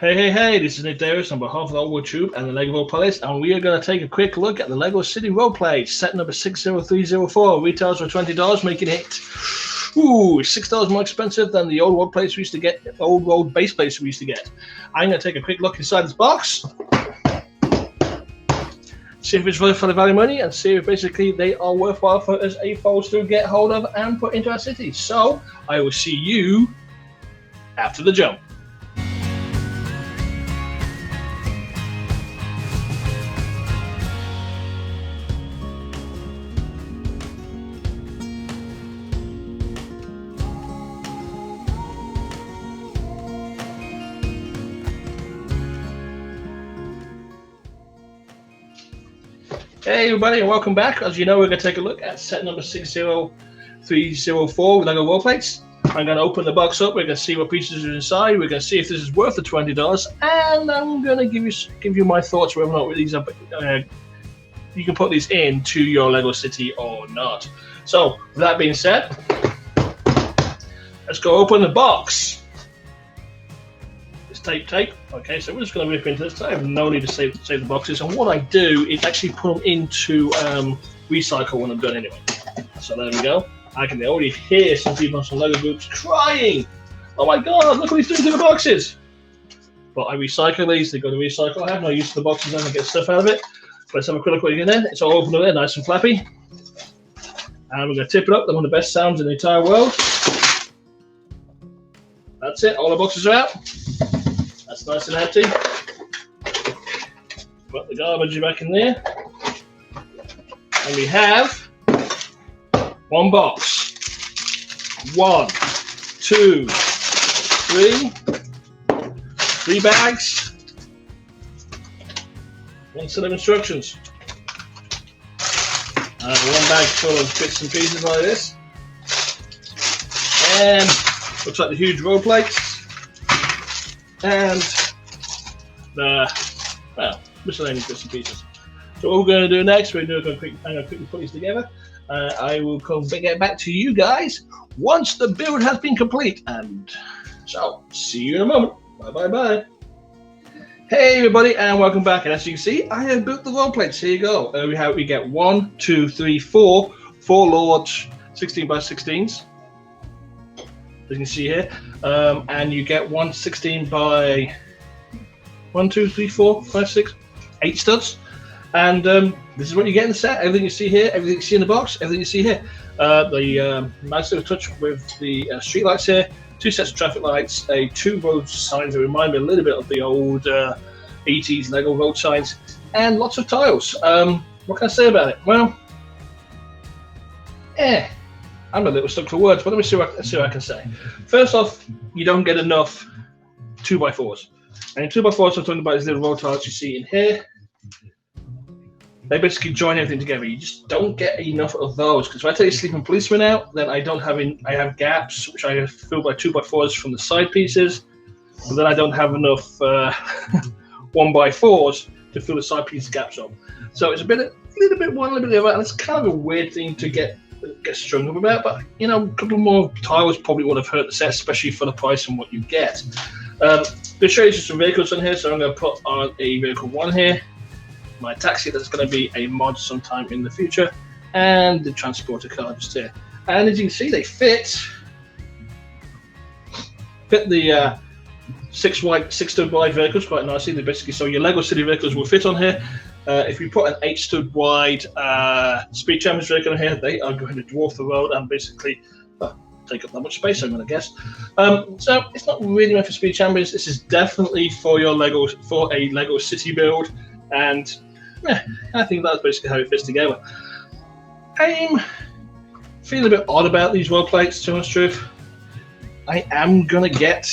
Hey, this is Nick Davis on behalf of the Oldwood Troop and the LEGO Roleplays, and we are going to take a quick look at the LEGO City Roleplay, set number 60304. Retails for $20, making it $6 more expensive than the old world place we used to get, old world base place we used to get. I'm going to take a quick look inside this box, see if it's worth for the value money, and see if basically they are worthwhile for us AFOs to get hold of and put into our city. So, I will see you after the jump. Hey everybody, and welcome back. As you know, we're going to take a look at set number 60304 with LEGO Roleplays. I'm going to open the box up. We're going to see what pieces are inside. We're going to see if this is worth the $20, and I'm going to give you my thoughts whether or not these are you can put these into your LEGO City or not. So, with that being said, let's go open the box. Tape. Okay, so we're just going to rip into this. I have no need to save the boxes, and what I do is actually put them into recycle when I'm done anyway. So there we go. I can already hear some people on some LEGO groups crying. Oh my god, look what he's doing to the boxes. But I recycle these, they go to recycle. I have no use for the boxes and I get stuff out of it. But let's have a quick look what you get in. It's all open there, nice and flappy. And we're going to tip it up. They're one of the best sounds in the entire world. That's it, all the boxes are out. That's nice and empty. Put the garbage back in there. And we have one box. 1, 2, 3. 3 bags. 1 set of instructions. And 1 bag full of bits and pieces like this. And looks like the huge roll plates. And the miscellaneous bits and pieces. So what we're going to do next, I'm going to quickly put these together. I will get back to you guys once the build has been complete. And so, see you in a moment. Bye. Hey everybody, and welcome back. And as you can see, I have built the roll plates. Here you go. We get 1, 2, 3, 4 large 16 by 16s. As you can see here, and you get 1 16 by 1, 2, 3, 4, 5, 6, 8 studs, and this is what you get in the set. Everything you see here, everything you see in the box, everything you see here. The nice little touch with the street lights here, 2 sets of traffic lights, 2 road signs that remind me a little bit of the old 80s LEGO road signs, and lots of tiles. What can I say about it? Well, I'm a little stuck for words, but let me see what I can say. First off, you don't get enough 2x4s. And in 2x4s, I'm talking about these little roll tiles you see in here. They basically join everything together. You just don't get enough of those. Because if I take a sleeping policeman out, then I have gaps, which I fill by 2x4s from the side pieces. But then I don't have enough 1x4s to fill the side piece gaps up. So it's a little bit one, a little bit the other, and it's kind of a weird thing to get strung up about, but you know, a couple more tiles probably would have hurt the set, especially for the price and what you get. We'll show you some vehicles on here, so I'm going to put on a vehicle 1 here, my taxi that's going to be a mod sometime in the future, and the transporter car just here. And as you can see, they fit the 6 stud wide vehicles quite nicely. They basically, so your LEGO City vehicles will fit on here. If you put an 8 stud wide speed champions vehicle in here, they are going to dwarf the road and basically take up that much space, I'm going to guess. So it's not really meant for speed champions. This is definitely for your for a LEGO City build, and I think that's basically how it fits together. I'm feeling a bit odd about these roll plates, to be honest truth. I am going to get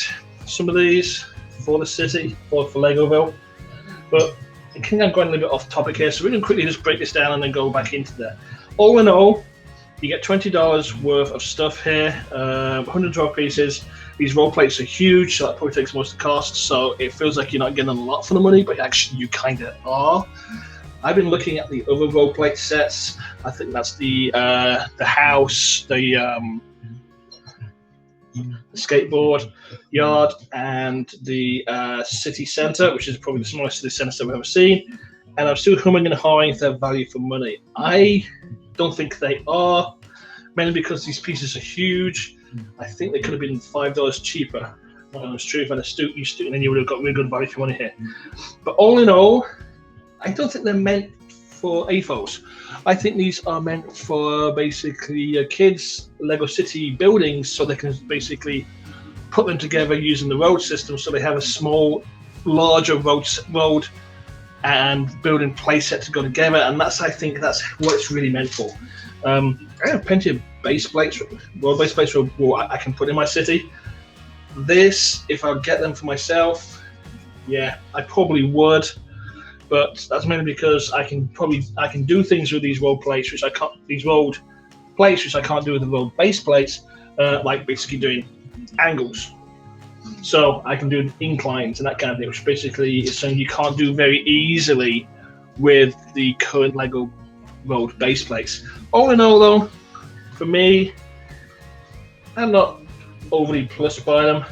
some of these for the city or for LEGOville, but I think I'm going a little bit off topic here, so we're going to quickly just break this down and then go back into there. All in all, you get $20 worth of stuff here, 112 pieces. These roll plates are huge, so that probably takes most of the cost, so it feels like you're not getting a lot for the money, but actually you kind of are. I've been looking at the other roll plate sets. I think that's the house, the the skateboard yard, and the city centre, which is probably the smallest city centre I've ever seen. And I'm still humming and hawing if they're value for money. I don't think they are, mainly because these pieces are huge. I think they could have been $5 cheaper. It's true, if I'd astute you, and then you would have got really good value for money here. But all in all, I don't think they're meant for AFOs. I think these are meant for basically kids' Lego City buildings, so they can basically put them together using the road system, so they have a small, larger road and building playset to go together. And I think that's what it's really meant for. I have plenty of base plates, world-based plates I can put in my city. This, if I get them for myself, yeah, I probably would. But that's mainly because I can do things with these road plates which I can't. These road plates which I can't do with the road base plates, like basically doing angles. So I can do inclines and that kind of thing, which basically is something you can't do very easily with the current Lego road base plates. All in all, though, for me, I'm not overly plussed by them.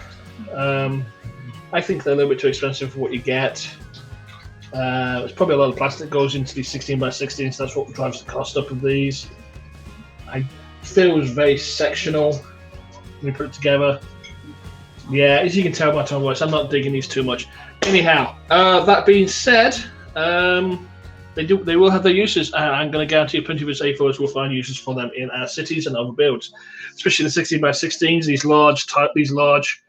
I think they're a little bit too expensive for what you get. There's probably a lot of plastic goes into these 16x16, so that's what drives the cost up of these. I feel it was very sectional when you put it together. Yeah, as you can tell by my tone of voice, I'm not digging these too much. Anyhow, that being said, they will have their uses, and I'm going to guarantee plenty of us AFOs will find uses for them in our cities and other builds, especially the 16x16s. These large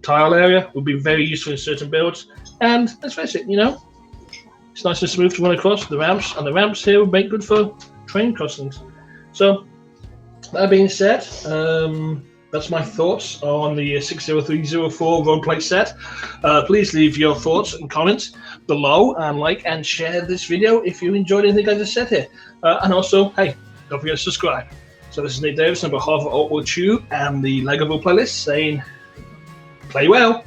tile area would be very useful in certain builds. And let's face it, it's nice and smooth to run across the ramps, and the ramps here would make good for train crossings. So, that being said, that's my thoughts on the 60304 road plate set. Please leave your thoughts and comments below, and like and share this video if you enjoyed anything I just said here. And also, hey, don't forget to subscribe. So this is Nate Davis on behalf of Oatwood Chew and the Lego playlist saying, play well.